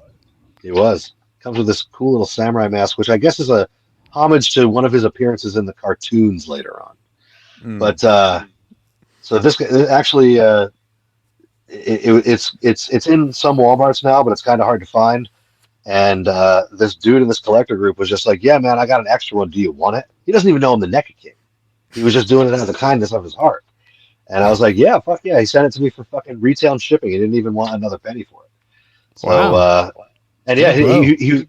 He was. Comes with this cool little samurai mask, which I guess is a homage to one of his appearances in the cartoons later on. But so this actually, it's in some Walmarts now, but it's kind of hard to find. And this dude in this collector group was just like, "Yeah, man, I got an extra one. Do you want it?" He doesn't even know I'm the NECA King. He was just doing it out of the kindness of his heart. And I was like, "Yeah, fuck yeah." He sent it to me for fucking retail and shipping. He didn't even want another penny for it. So, Wow. and yeah, Good he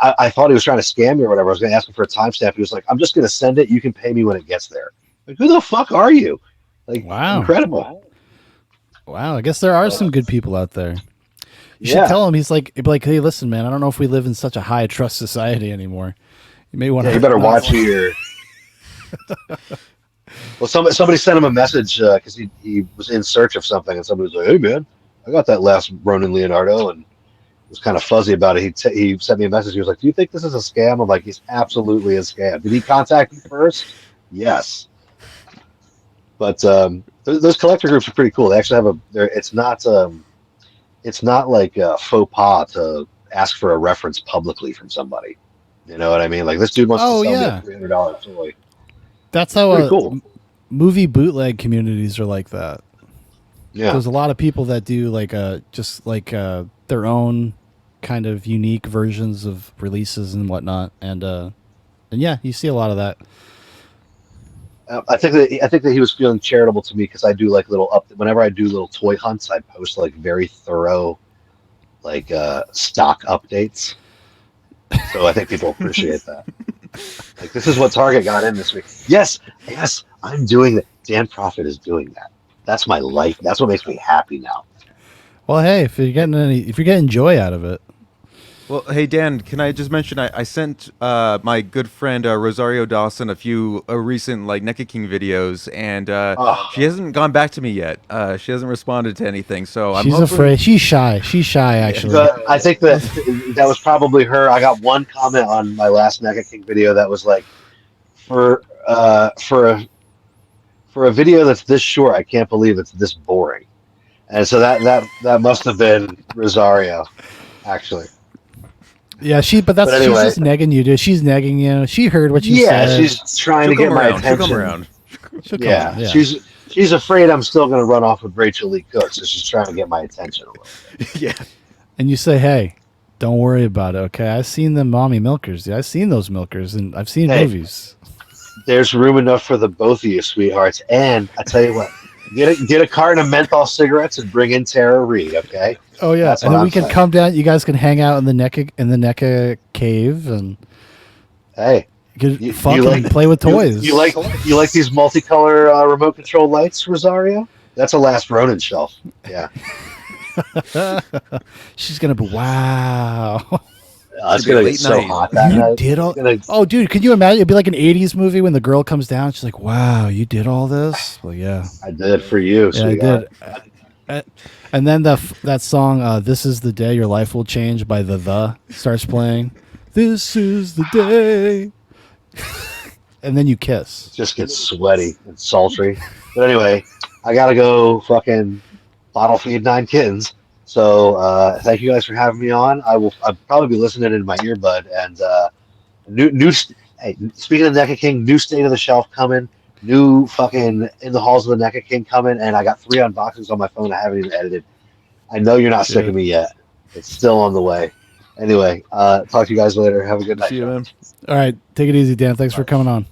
I thought he was trying to scam me or whatever. I was going to ask him for a timestamp. He was like, "I'm just going to send it. You can pay me when it gets there." Like, who the fuck are you? Like, Wow. incredible. Wow. I guess there are some good people out there. You should Yeah. tell him. He's like, "Hey, listen, man. I don't know if we live in such a high trust society anymore. You may want to. Yeah, you better watch who you're. Well, somebody sent him a message because he was in search of something, and somebody was like, "Hey, man, I got that last Ronin Leonardo," and was kind of fuzzy about it. He sent me a message. He was like, "Do you think this is a scam?" I'm like, "He's absolutely a scam." Did he contact you first? Yes. But those collector groups are pretty cool. They actually have it's not like a faux pas to ask for a reference publicly from somebody. You know what I mean? Like this dude wants to sell me a $300 toy. That's how Pretty cool. Movie bootleg communities are like that. Yeah. There's a lot of people that do like their own kind of unique versions of releases and whatnot, and yeah, you see a lot of that. I think that he was feeling charitable to me because I do like whenever I do little toy hunts, I post like very thorough like stock updates. So I think people appreciate that. Like this is what Target got in this week. Yes, I'm doing that. Dan Profit is doing that. That's my life. That's what makes me happy now. Well, hey, if you're getting joy out of it. Well, hey Dan, can I just mention I sent my good friend Rosario Dawson a few recent like NECA King videos, and she hasn't gone back to me yet. She hasn't responded to anything, so I'm She's hoping... afraid. She's shy. She's shy, actually. I think that was probably her. I got one comment on my last NECA King video that was like, for a video that's this short, I can't believe it's this boring. And so that must have been Rosario, actually. Yeah, she's anyway. just negging you, dude. She's negging you. She heard what you said. Yeah, she's trying to get my attention. She'll come around. Yeah, she's afraid I'm still going to run off with Rachel Lee Cook, so she's trying to get my attention a little bit. Yeah. And you say, "Hey, don't worry about it, okay? I've seen them mommy milkers. Yeah, I've seen those milkers, and I've seen movies. There's room enough for the both of you, sweethearts. And I tell you what, get a carton of menthol cigarettes and bring in Tara Reid, okay? Oh yeah, That's and what then I'm we can saying. come down. You guys can hang out in the NECA cave and Hey, get fucking play with toys. You like these multicolor remote control lights, Rosario? That's a Last Ronin shelf. Yeah. She's gonna be wow. It's gonna get so hot that night. Did all? Oh, dude, could you imagine? It'd be like an '80s movie when the girl comes down. She's like, "Wow, you did all this." Well, yeah, I did for you. yeah, I did. And then that song, "This Is the Day Your Life Will Change" by the starts playing. This is the day. And then you kiss. It just gets sweaty and sultry. But anyway, I gotta go fucking bottle feed 9 kittens. So thank you guys for having me on. I'll probably be listening in my earbud. And hey, speaking of NECA King, new State of the Shelf coming. New fucking In the Halls of the NECA King coming. And I got 3 unboxings on my phone I haven't even edited. I know you're not sick of me yet. It's still on the way. Anyway, talk to you guys later. Have a good night. See you, man. All right, take it easy, Dan. Thanks for coming on.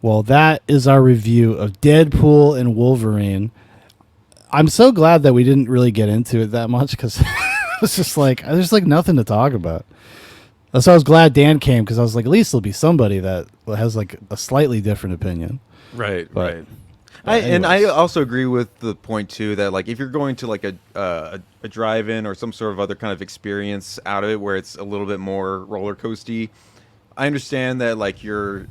Well, that is our review of Deadpool and Wolverine. I'm so glad that we didn't really get into it that much because it's just like there's like nothing to talk about. So I was glad Dan came because I was like, at least there'll be somebody that has like a slightly different opinion. Right, But- right. I also agree with the point too that like if you're going to like a drive-in or some sort of other kind of experience out of it where it's a little bit more roller coasty, I understand that like your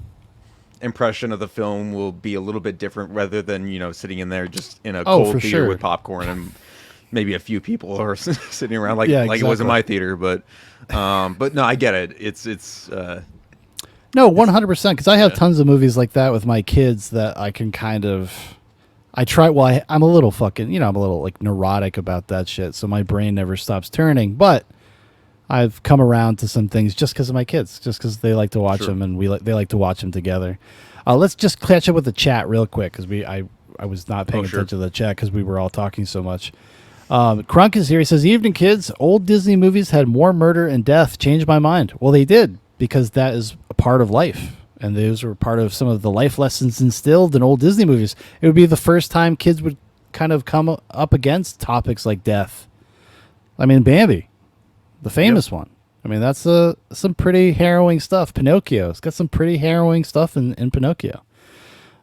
impression of the film will be a little bit different rather than sitting in there just in a cold theater with popcorn and maybe a few people are sitting around like Yeah, like it was in exactly. my theater, but no, I get it. It's No, 100%. Because I have Yeah. tons of movies like that with my kids that I can kind of. I try. Well, I'm a little fucking. I'm a little like neurotic about that shit. So my brain never stops turning. But I've come around to some things just because of my kids, just because they like to watch Sure. them and they like to watch them together. Let's just catch up with the chat real quick because I was not paying sure. attention to the chat because we were all talking so much. Crunk is here. He says, "Evening, kids. Old Disney movies had more murder and death. Changed my mind." Well, they did because that is a part of life, and those were part of some of the life lessons instilled in old Disney movies. It would be the first time kids would kind of come up against topics like death. I mean, Bambi, the famous one. I mean, that's some pretty harrowing stuff. Pinocchio's got some pretty harrowing stuff in Pinocchio.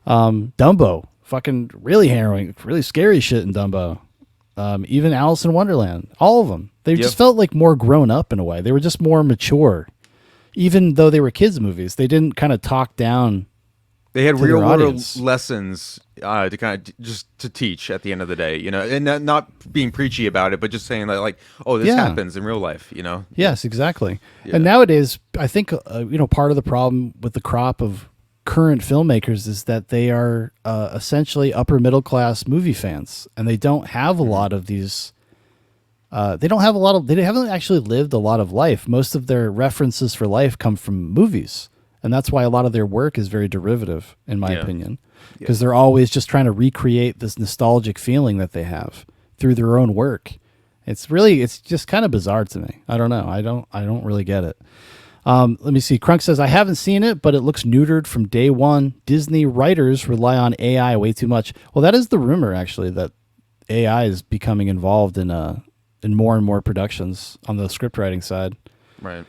Dumbo, fucking really harrowing, really scary shit in Dumbo. Even Alice in Wonderland, all of them. They just felt like more grown up in a way. They were just more mature. Even though they were kids' movies, they didn't kind of talk down. They had to their real world audience. lessons to kind of just to teach at the end of the day, and not being preachy about it, but just saying that like, oh, this Yeah. happens in real life, Yes, exactly. Yeah. And nowadays, I think part of the problem with the crop of current filmmakers is that they are essentially upper middle class movie fans, and they don't have a lot of these. They don't have a lot of. They haven't actually lived a lot of life. Most of their references for life come from movies, and that's why a lot of their work is very derivative, in my Yeah. opinion, because they're always just trying to recreate this nostalgic feeling that they have through their own work. It's just kind of bizarre to me. I don't know. I don't really get it. Let me see. Crunk says, I haven't seen it, but it looks neutered from day one. Disney writers rely on AI way too much. Well, that is the rumor, actually, that AI is becoming involved in more and more productions on the script writing side. Right.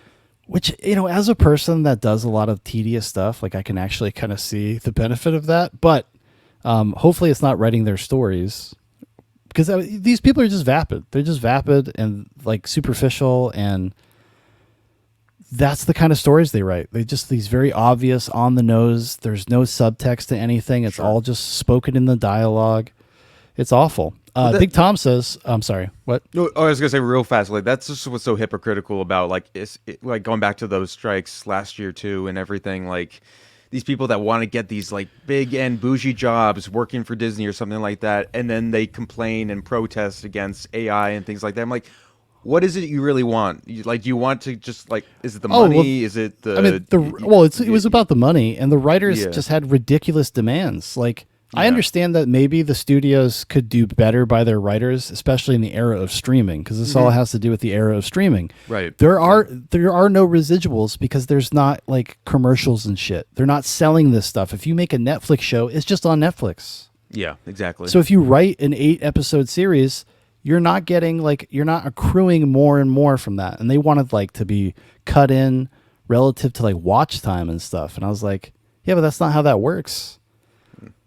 Which, as a person that does a lot of tedious stuff, like I can actually kind of see the benefit of that. But hopefully it's not writing their stories. Because these people are just vapid. They're just vapid and like superficial, and that's the kind of stories they write. They just these very obvious, on the nose. There's no subtext to anything. It's all just spoken in the dialogue. It's awful. Big Tom says, "I'm sorry. What? No, I was gonna say real fast. Like that's just what's so hypocritical about like going back to those strikes last year too and everything. Like these people that want to get these like big and bougie jobs working for Disney or something like that, and then they complain and protest against AI and things like that. I'm like, what is it you really want? Do you want to just like, is it the money? Well, is it the? I mean, it was about the money, and the writers just had ridiculous demands. Like, I understand that maybe the studios could do better by their writers, especially in the era of streaming, because this all has to do with the era of streaming. Right. There are no residuals because there's not like commercials and shit. They're not selling this stuff. If you make a Netflix show, it's just on Netflix. Yeah, exactly. So if you write an 8-episode series, you're not accruing more and more from that. And they wanted like to be cut in relative to like watch time and stuff. And I was like, yeah, but that's not how that works.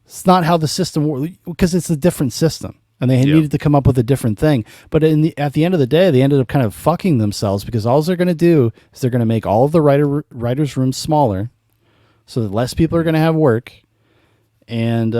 It's not how the system works, because it's a different system, and they needed to come up with a different thing. But at the end of the day, they ended up kind of fucking themselves, because all they're going to do is they're going to make all of the writers' rooms smaller, so that less people are going to have work, and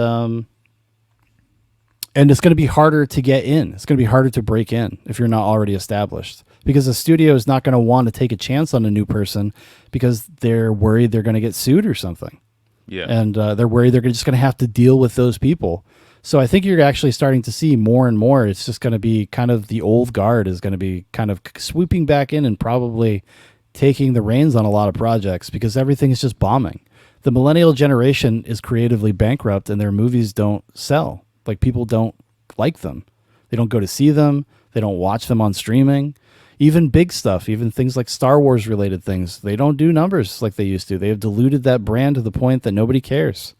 it's going to be harder to get in. It's going to be harder to break in if you're not already established, because the studio is not going to want to take a chance on a new person because they're worried they're going to get sued or something. Yeah. And they're worried they're just going to have to deal with those people. So I think you're actually starting to see more and more. It's just going to be kind of the old guard is going to be kind of swooping back in and probably taking the reins on a lot of projects, because everything is just bombing. The millennial generation is creatively bankrupt, and their movies don't sell. Like, people don't like them. They don't go to see them. They don't watch them on streaming. Even big stuff, even things like Star Wars related things, they don't do numbers like they used to. They have diluted that brand to the point that nobody cares.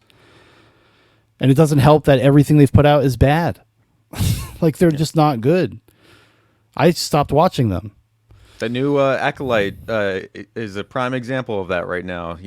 And it doesn't help that everything they've put out is bad. Like, they're just not good. I stopped watching them. The new Acolyte is a prime example of that right now.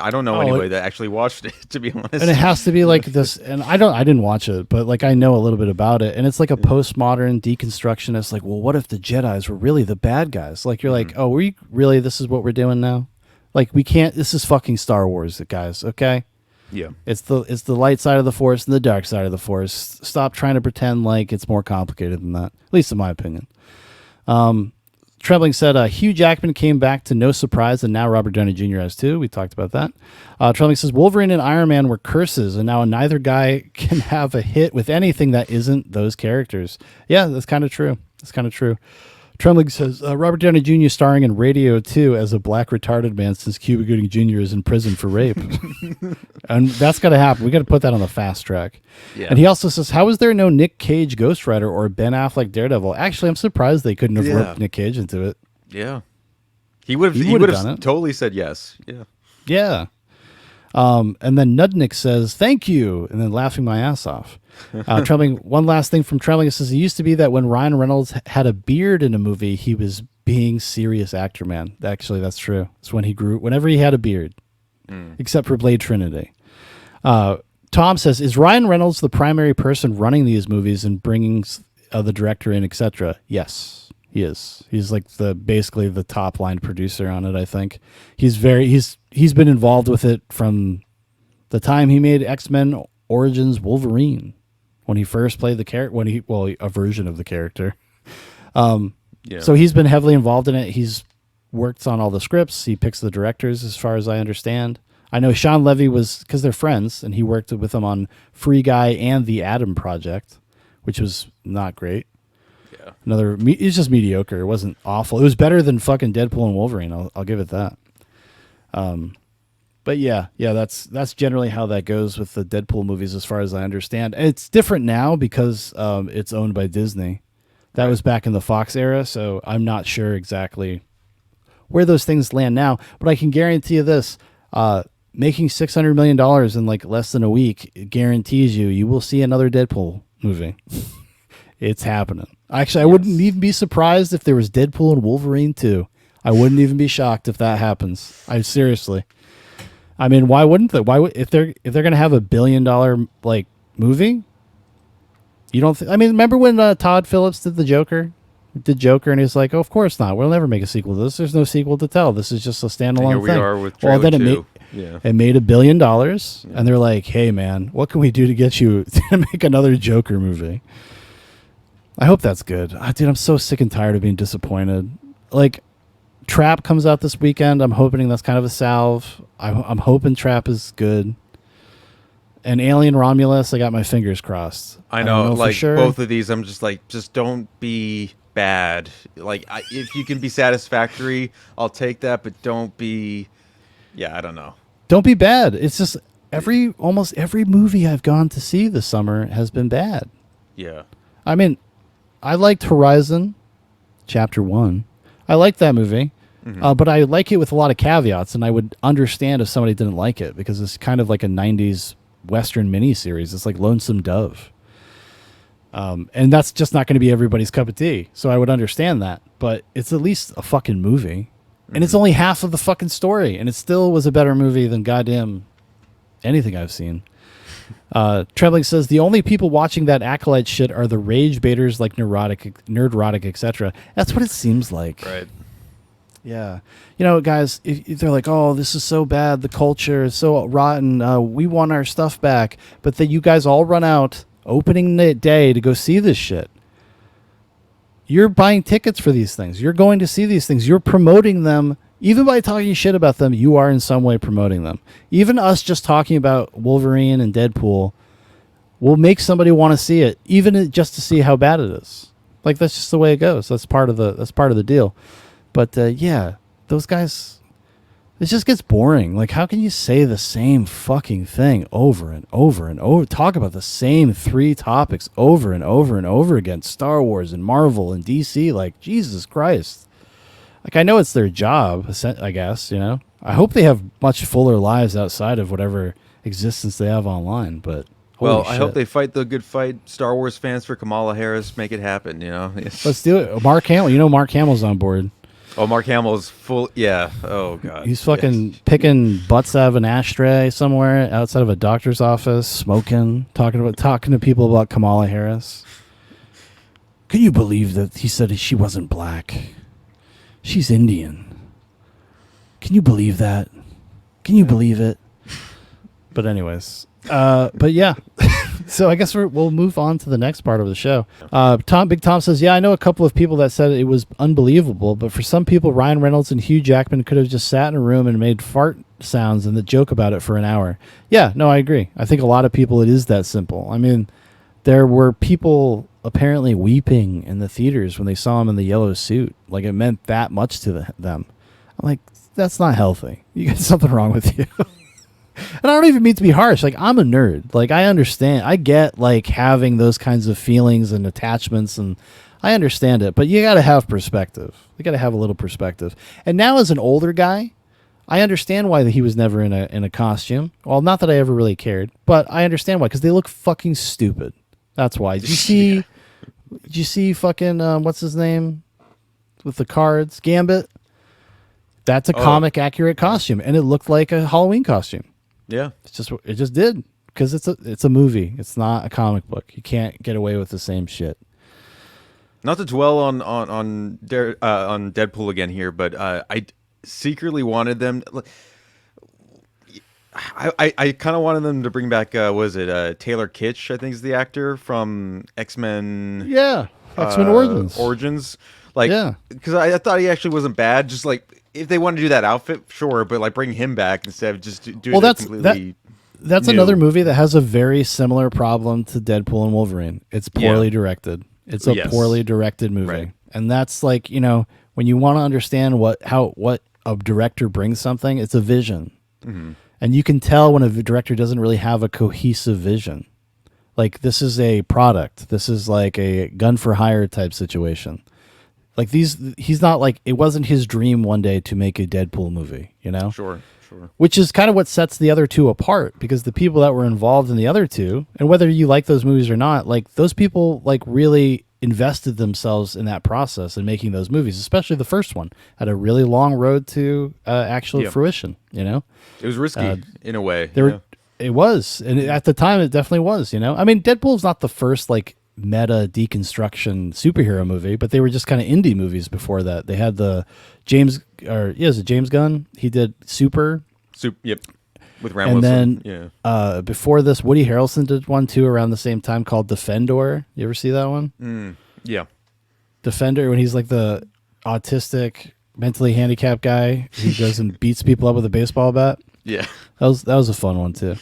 I don't know anybody that actually watched it, to be honest. And it has to be like this. And I didn't watch it, but like I know a little bit about it. And it's like a postmodern deconstructionist. Like, well, what if the Jedis were really the bad guys? Like, you're like, oh, this is what we're doing now? Like, we can't. This is fucking Star Wars, guys. Okay. Yeah. It's the light side of the force and the dark side of the force. Stop trying to pretend like it's more complicated than that. At least in my opinion. Trembling said, Hugh Jackman came back to no surprise, and now Robert Downey Jr. has too. We talked about that. Trembling says, Wolverine and Iron Man were curses, and now neither guy can have a hit with anything that isn't those characters. Yeah, that's kind of true. Trembling says, Robert Downey Jr. starring in Radio 2 as a black retarded man since Cuba Gooding Jr. is in prison for rape. And that's got to happen. We got to put that on the fast track. Yeah. And he also says, how is there no Nick Cage Ghost Rider or Ben Affleck Daredevil? Actually, I'm surprised they couldn't have roped Nick Cage into it. Yeah. He would He have would've done it. totally said yes. Yeah. Yeah. And then Nudnik says, thank you, and then laughing my ass off. Trembling, one last thing from Trembling, it says, it used to be that when Ryan Reynolds had a beard in a movie, he was being serious actor, man. Actually, that's true. It's when he grew, whenever he had a beard, except for Blade Trinity. Tom says, is Ryan Reynolds the primary person running these movies and bringing the director in, etc.? Yes, he is. He's like basically the top line producer on it, I think. He's been involved with it from the time he made X-Men Origins Wolverine, when he first played the character, a version of the character. So he's been heavily involved in it. He's worked on all the scripts. He picks the directors, as far as I understand. I know Sean Levy was, because they're friends, and he worked with them on Free Guy and The Atom Project, which was not great. Yeah. It's just mediocre. It wasn't awful. It was better than fucking Deadpool and Wolverine. I'll give it that. But yeah, that's generally how that goes with the Deadpool movies, as far as I understand. It's different now because it's owned by Disney. That was back in the Fox era, so I'm not sure exactly where those things land now. But I can guarantee you this: making $600 million in like less than a week guarantees you will see another Deadpool movie. It's happening. Actually, I wouldn't even be surprised if there was Deadpool and Wolverine 2. I wouldn't even be shocked if that happens. Seriously. I mean, why wouldn't they? If they're going to have $1 billion like movie? You don't I mean, remember when Todd Phillips did Joker, and he's like, "Oh, of course not. We'll never make a sequel to this. There's no sequel to tell. This is just a standalone Here we thing." are with trailer then two. it made $1 billion, and they're like, "Hey, man, what can we do to get you to make another Joker movie?" I hope that's good. Dude, I'm so sick and tired of being disappointed. Like, Trap comes out this weekend. I'm hoping that's kind of a salve. I'm hoping Trap is good. And Alien Romulus, I got my fingers crossed. I know, like, for sure. both of these, I'm just like, just don't be bad. Like, if you can be satisfactory, I'll take that, but don't be, I don't know. Don't be bad. It's just almost every movie I've gone to see this summer has been bad. Yeah. I mean, I liked Horizon Chapter 1. I liked that movie. But I like it with a lot of caveats, and I would understand if somebody didn't like it, because it's kind of like a 90s Western miniseries. It's like Lonesome Dove. And that's just not going to be everybody's cup of tea. So I would understand that. But it's at least a fucking movie. And it's only half of the fucking story. And it still was a better movie than goddamn anything I've seen. Trembling says, the only people watching that Acolyte shit are the rage baiters like Nerdrotic, etc. That's what it seems like. Right. Yeah. You know, guys, if they're like, oh, this is so bad. The culture is so rotten. We want our stuff back. But then you guys all run out opening day to go see this shit. You're buying tickets for these things. You're going to see these things. You're promoting them. Even by talking shit about them, you are in some way promoting them. Even us just talking about Wolverine and Deadpool will make somebody want to see it, even just to see how bad it is. Like, that's just the way it goes. That's part of the deal. But yeah, those guys, it just gets boring. Like, how can you say the same fucking thing over and over and over? Talk about the same 3 topics over and over and over again. Star Wars and Marvel and DC. Like, Jesus Christ. Like, I know it's their job, I guess, you know. I hope they have much fuller lives outside of whatever existence they have online, but Well, holy I hope shit. they fight the good fight. Star Wars fans for Kamala Harris, make it happen, you know. Let's do it. Mark Hamill, you know Mark Hamill's on board. Oh, Mark Hamill is full. Yeah. Oh God. He's fucking picking butts out of an ashtray somewhere outside of a doctor's office, smoking, talking to people about Kamala Harris. Can you believe that he said she wasn't black? She's Indian. Can you believe that? Can you believe it? But anyways, but yeah. So I guess we'll move on to the next part of the show. Big Tom says, yeah, I know a couple of people that said it was unbelievable, but for some people, Ryan Reynolds and Hugh Jackman could have just sat in a room and made fart sounds and the joke about it for an hour. Yeah, no, I agree. I think a lot of people, it is that simple. I mean, there were people apparently weeping in the theaters when they saw him in the yellow suit. Like, it meant that much to them. I'm like, that's not healthy. You got something wrong with you. And I don't even mean to be harsh. Like, I'm a nerd. Like, I understand. I get, like, having those kinds of feelings and attachments, and I understand it. But you got to have perspective. You got to have a little perspective. And now, as an older guy, I understand why he was never in a costume. Well, not that I ever really cared, but I understand why. Because they look fucking stupid. That's why. Did you see? Yeah. Did you see fucking what's his name with the cards? Gambit. That's a comic accurate costume, and it looked like a Halloween costume. Yeah, it just did, because it's a movie. It's not a comic book. You can't get away with the same shit. Not to dwell on Deadpool again here, but I secretly wanted them. I kind of wanted them to bring back. Was it Taylor Kitsch? I think is the actor from X-Men. Yeah, X-Men Origins. Like, yeah, because I thought he actually wasn't bad. Just like, if they want to do that outfit, sure, but like bring him back instead of just doing it completely. That's new. Another movie that has a very similar problem to Deadpool and Wolverine. It's poorly directed. It's a poorly directed movie, right. And that's like, when you want to understand what a director brings something, it's a vision, and you can tell when a director doesn't really have a cohesive vision. Like, this is a product. This is like a gun for hire type situation. Like, he's not like, it wasn't his dream one day to make a Deadpool movie, Sure. Which is kind of what sets the other two apart, because the people that were involved in the other two, and whether you like those movies or not, like, those people like really invested themselves in that process and making those movies, especially the first one had a really long road to actual fruition, It was risky in a way. It was, and at the time it definitely was, I mean, Deadpool's not the first like meta deconstruction superhero movie, but they were just kind of indie movies before that. They had the James Gunn. He did Super. Yep. With Ram and Wilson. Then before this, Woody Harrelson did one too around the same time called Defendor. You ever see that one? Yeah. Defender, when he's like the autistic, mentally handicapped guy who goes and beats people up with a baseball bat. Yeah. That was a fun one too.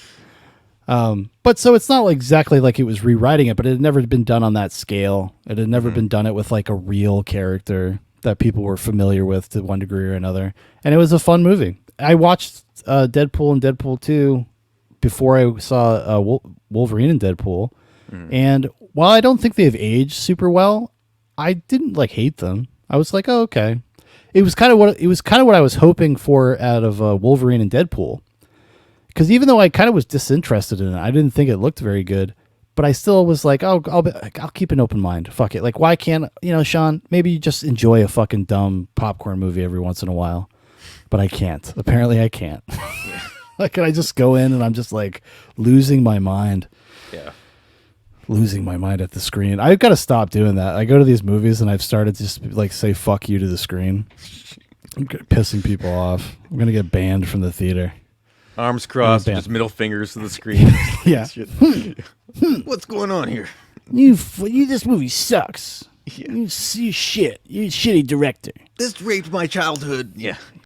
But so it's not like exactly like it was rewriting it, but it had never been done on that scale. It had never been done it with like a real character that people were familiar with to one degree or another. And it was a fun movie. I watched Deadpool and Deadpool 2 before I saw Wolverine and Deadpool. And while I don't think they've aged super well, I didn't like hate them. I was like, oh, okay. It was kind of what I was hoping for out of Wolverine and Deadpool. Because even though I kind of was disinterested in it, I didn't think it looked very good. But I still was like, oh, I'll keep an open mind. Fuck it. Like, why can't, Sean, maybe you just enjoy a fucking dumb popcorn movie every once in a while. But I can't. Apparently I can't. Like, I just go in and I'm just like losing my mind. Yeah. Losing my mind at the screen. I've got to stop doing that. I go to these movies and I've started to just like say fuck you to the screen. I'm pissing people off. I'm going to get banned from the theater. Arms crossed, just middle fingers to the screen. Yeah. What's going on here? This movie sucks. Yeah. You shit. You shitty director. This raped my childhood. Yeah.